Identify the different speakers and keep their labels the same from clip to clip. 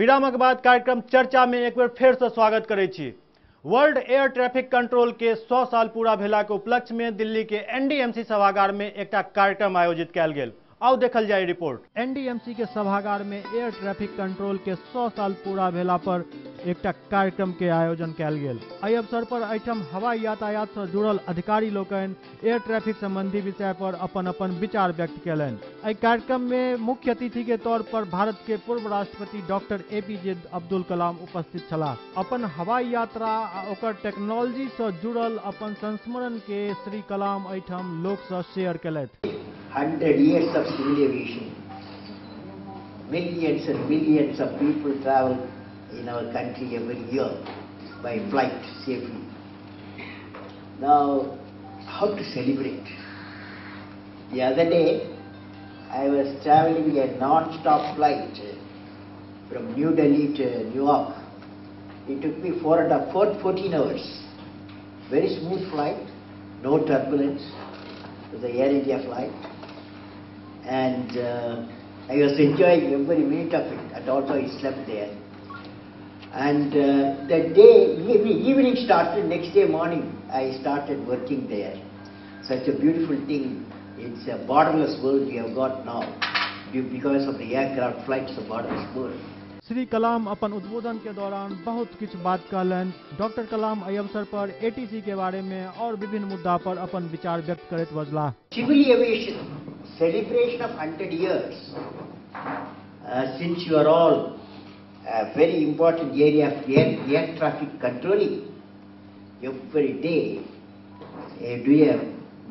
Speaker 1: विरामक बाद कार्यक्रम चर्चा में एक बार फेर से स्वागत करै छी। वर्ल्ड एयर ट्रैफिक कंट्रोल के 100 साल पूरा भेला के उपलक्ष्य में दिल्ली के एनडीएमसी सभागार में एक कार्यक्रम आयोजित कयल गेल। आओ देखल जाए रिपोर्ट। एनडीएमसी के सभागार में एयर ट्रैफिक कंट्रोल के 100 साल पूरा भेला पर एक कार्यक्रम के आयोजन कयल गेल। एहि अवसर पर एहिठाम हवाई यातायात से जुड़ल अधिकारी लोकनि एयर ट्रैफिक संबंधी विषय पर अपन अपन विचार व्यक्त कयलनि। एहि कार्यक्रम में मुख्य अतिथि के तौर पर भारत के पूर्व राष्ट्रपति डॉक्टर एपीजे अब्दुल कलाम उपस्थित छलाह। अपन हवाई यात्रा आ ओकर टेक्नोलॉजी से जुड़ल अपन संस्मरण के श्री कलाम एहिठाम लोक से शेयर कयलथि।
Speaker 2: 100 years of civil aviation. Millions and millions of people travel in our country every year by flight safely. Now, how to celebrate? The other day, I was traveling a non-stop flight from New Delhi to New York. It took me 14 hours. Very smooth flight, no turbulence. It was the Air India flight. And I was enjoying every minute of it, and also I slept there. And the day, evening started, next day morning, I started working there. Such a beautiful thing. It's a borderless world we have got now, because of the aircraft flights of borderless world.
Speaker 1: Shri Kalam अपन उद्बोधन के दौरान बहुत कुछ बात कहलन। Doctor कलाम एहि अवसर पर एटीसी के बारे में और विभिन्न मुद्दा पर अपन विचार व्यक्त करैत बजलाह।
Speaker 2: Civil aviation, celebration of 100 years. Since you are all a very important area of air traffic controlling, every day you do a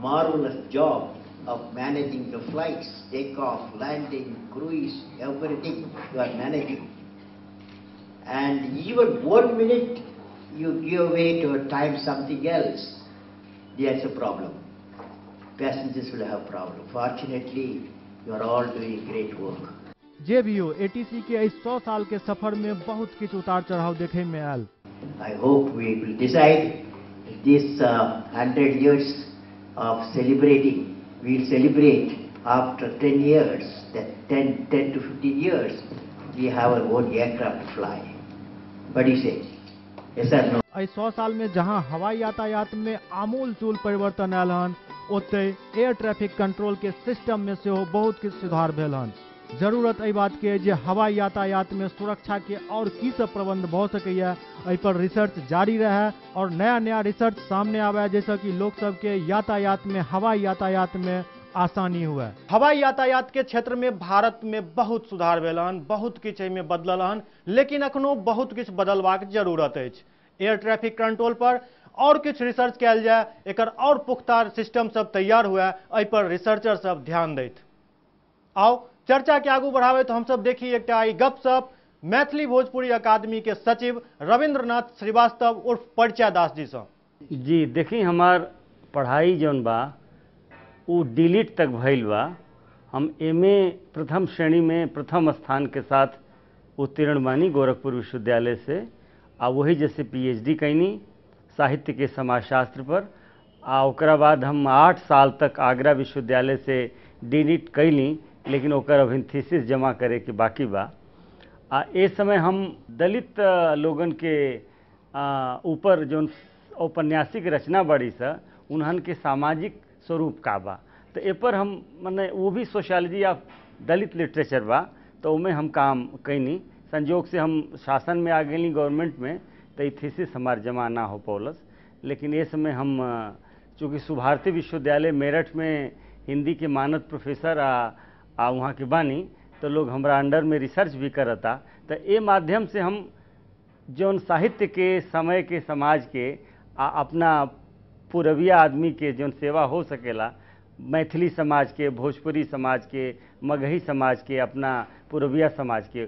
Speaker 2: marvelous job of managing the flights, takeoff, landing, cruise, everything you are managing. And even 1 minute you give away to time something else, there's a problem. Passengers will have problem. Fortunately, you are all doing great work.
Speaker 1: जे भी हो, ATC के इस 100 साल के सफर में बहुत कुछ उतार चढ़ाव देखे में आयल।
Speaker 2: I hope we will decide this 100 years of celebrating. We will celebrate after 10 years, that 10 to 15 years, we have our own aircraft to fly. What do you say? Yes or no?
Speaker 1: इस 100 साल में जहां हवाई यातायात में आमूल चूल परिवर्तन आयल हन, ओते एयर ट्रैफिक कंट्रोल के सिस्टम में से बहुत कुछ सुधार भेल हन। जरूरत एहि बात के जे हवाई यातायात में सुरक्षा के और की सब प्रबंध भ सकैया, एहि पर रिसर्च जारी रहे और नया नया रिसर्च सामने आवे, जैसे कि लोग सब के यातायात में, हवाई यातायात में आसानी हुए। हवाई यातायात के क्षेत्र में भारत में बहुत सुधार भेल हन, बहुत किछ में बदलल हन, लेकिन अखनो बहुत किछ बदलबाक जरूरत अछि। एयर ट्रैफिक कंट्रोल पर और कुछ रिसर्च कयल जाय, एकर और पुख्ता सिस्टम सब तैयार हुए, एहि पर रिसर्चर सब ध्यान दैत। आओ चर्चा के आगू बढ़ावे तो हम सब देखी एक गपशप मैथिली भोजपुरी अकादमी के सचिव रविंद्रनाथ श्रीवास्तव उर्फ परिचय दास जी से।
Speaker 3: जी देखी, हमार पढ़ाई जौन बा वो डिलीट तक भइल बा। हम एमए प्रथम श्रेणी में प्रथम स्थान के साथ उत्तीर्ण बानी गोरखपुर विश्वविद्यालय से। आ वही जैसे पीएचडी कैनी साहित्य के समाजशास्त्र पर। आ ओकरा बाद हम 8 साल तक आगरा विश्वविद्यालय से डिलीट कैली, लेकिन ओकर अभी थीसिस जमा करे के बाकी बा। ए समय हम दलित लोगन के ऊपर जो औपन्यासिक रचना बड़ी सा, उन्हन के सामाजिक स्वरूप का बा, तो ए पर हम मने वो भी सोशियोलॉजी ऑफ दलित लिटरेचर बा, तो उमें हम काम कैनी। संजोग से हम शासन में आ गई गवर्नमेंट में, तो ये थीसिस हमार जमा ना हो पौलस। लेकिन ये समय हम चूँकि सुभारती विश्वविद्यालय मेरठ में हिंदी के मानद प्रोफेसर आ वहाँ के बानी, तो लोग हमारा अंडर में रिसर्च भी करता। तो ये माध्यम से हम जौन साहित्य के, समय के, समाज के अपना पूरबिया आदमी के जौन सेवा हो सकेला, मैथिली समाज के, भोजपुरी समाज के, मगही समाज के, अपना पूरबिया समाज के,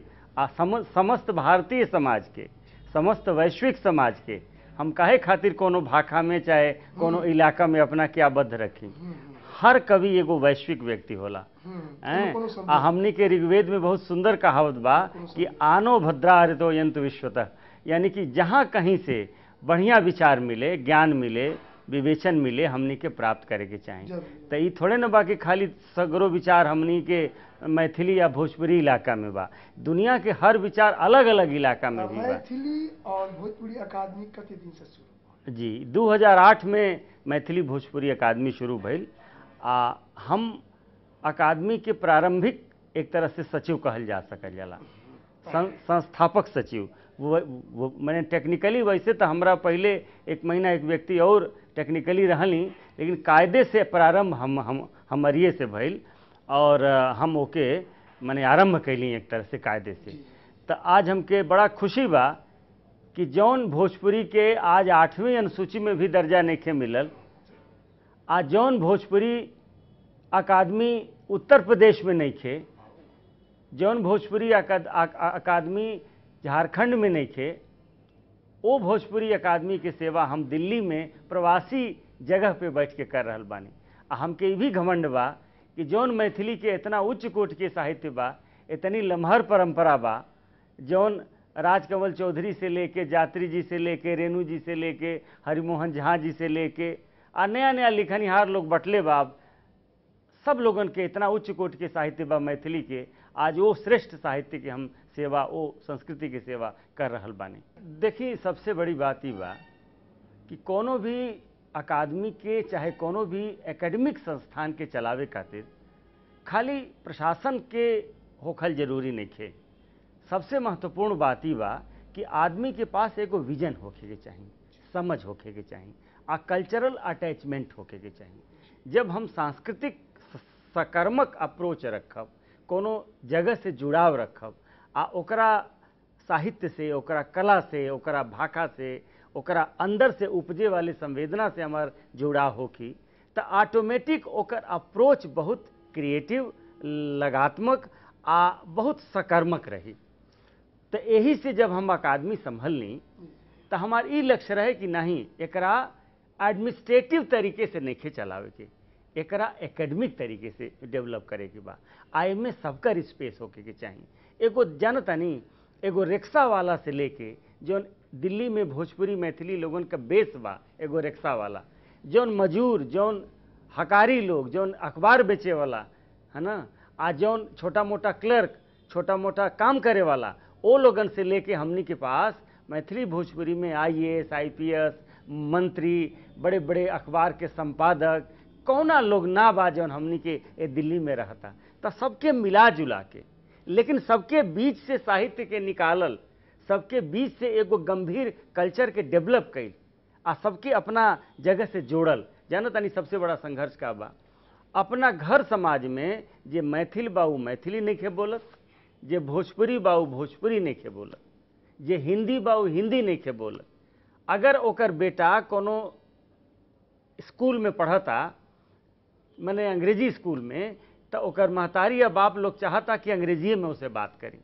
Speaker 3: समस्त भारतीय समाज के, समस्त वैश्विक समाज के हम काहे खातिर कोनो भाखा में चाहे कोनो इलाका में अपना के आबद्ध रखी। हर कवि एगो वैश्विक व्यक्ति होला। हमनी के ऋग्वेद में बहुत सुंदर कहावत बा कि आनो भद्रा हरितो यंतु विश्वतः, यानी कि जहाँ कहीं से बढ़िया विचार मिले, ज्ञान मिले, विवेचन मिले हमनी के प्राप्त करे के चाहिए। तो ये थोड़े न बाकी खाली सगरो विचार हमनी के मैथिली या भोजपुरी इलाका में बा, दुनिया के हर विचार अलग अलग इलाका में भी बा।
Speaker 4: मैथिली और भोजपुरी अकादमी कते दिन से शुरू
Speaker 3: जी 2008 में मैथिली भोजपुरी अकादमी शुरू भइल। हम अकादमी के प्रारंभिक एक तरह से सचिव कहल जा सकल जाला, संस्थापक सचिव। वो मैंने टेक्निकली वैसे तो हमरा पहले एक महीना एक व्यक्ति और टेक्निकली रहली, लेकिन कायदे से प्रारंभ हमरिए से भइल और हम ओके मैंने आरंभ कैली एक तरह से कायदे से। तो आज हमके बड़ा खुशी बा कि जौन भोजपुरी के आज 8वीं अनुसूची में भी दर्जा नहीं मिलल, आज जौन भोजपुरी अकादमी उत्तर प्रदेश में नहीं खे, जौन भोजपुरी अकादमी झारखंड में नहीं थे, वो भोजपुरी अकादमी के सेवा हम दिल्ली में प्रवासी जगह पे बैठ के कर रहल बानी। हमके ये भी घमंड बा कि जौन मैथिली के इतना उच्च कोटि के साहित्य बा, इतनी लम्हर परंपरा बा, जौन राजकमल चौधरी से लेके जात्री जी से लेके रेणु जी से लेके हरिमोहन झा जी से लेके नया नया लिखनिहार लोग बटले बा, सब लोगन के इतना उच्च कोटि के साहित्य बा मैथिली के। आज वो श्रेष्ठ साहित्य के हम सेवा, वो संस्कृति की सेवा कर रहल बानी। देखिए सबसे बड़ी बात ये बा कि कोनो भी अकादमी के चाहे कोनो भी एकेडमिक संस्थान के चलावे खातिर खाली प्रशासन के होखल जरूरी नहीं खे। सबसे महत्वपूर्ण बात ये बा कि आदमी के पास एगो विजन होखे के चाहिए, समझ होखे के चाहिए, कल्चरल अटैचमेंट होखे के चाहिए। जब हम सांस्कृतिक सकारात्मक अप्रोच रखब, कोनो जगह से जुड़ाव रखब, ओकरा साहित्य से, ओकरा कला से, ओकरा भाषा से, ओकरा अंदर से उपजे वाले संवेदना से हमार जुड़ाव होखी, तो ऑटोमेटिक ओकर अप्रोच बहुत क्रिएटिव, लगात्मक बहुत सकारात्मक रही। तो यही से जब हम अकादमी संभलनी तो हमार ई लक्ष्य रहे कि नहीं एकरा एडमिनिस्ट्रेटिव तरीके से नहीं चलावे के, एकरा एकेडमिक तरीके से डेवलप करे के बा। आई में सबका स्पेस होके के चाहिए। एगो जनतनी एगो रिक्शा वाला से लेके जो दिल्ली में भोजपुरी मैथिली लोगन का बेस बा, एगो रिक्शा वाला, जौन मजूर, जौन हकारी लोग, जौन अखबार बेचे वाला है ना, आज जौन छोटा मोटा क्लर्क, छोटा मोटा काम करे वाला, वो लोगन से लेके हमनी के पास मैथिली भोजपुरी में IAS, IPS, मंत्री, बड़े बड़े अखबार के संपादक, कौना लोग ना बा जौन हमनी के दिल्ली में रहता। तो सबके मिला जुला के, लेकिन सबके बीच से साहित्य के निकालल, सबके बीच से एगो गंभीर कल्चर के डेवलप कईल, सबके अपना जगह से जोड़ल। जाना तानी सबसे बड़ा संघर्ष का बा, अपना घर समाज में जे मैथिल बा उ मैथिली नहीं खे बोलत, जे भोजपुरी बा उ भोजपुरी नहीं खे बोलत, जे हिंदी बा उ हिंदी नहीं खे बोलत। अगर ओकर बेटा कोनो स्कूल में पढ़ता, मैंने अंग्रेजी स्कूल में, तो ओकर महतारी या बाप लोग चाहता कि अंग्रेजी में उसे बात करी।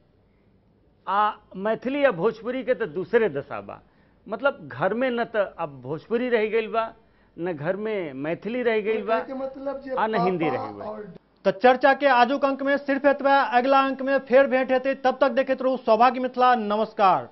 Speaker 3: मैथिली या भोजपुरी के तो दूसरे दशा बा, मतलब घर में न तो अब भोजपुरी रह गई बा, न घर में मैथिली रह गई बा,
Speaker 4: मतलब
Speaker 3: न हिंदी रह गई।
Speaker 1: तो चर्चा के आजुक अंक में सिर्फ एतबा, अगला अंक में फिर भेंट हेतै। तब तक देखैत रहू सौभाग्य मिथिला। नमस्कार।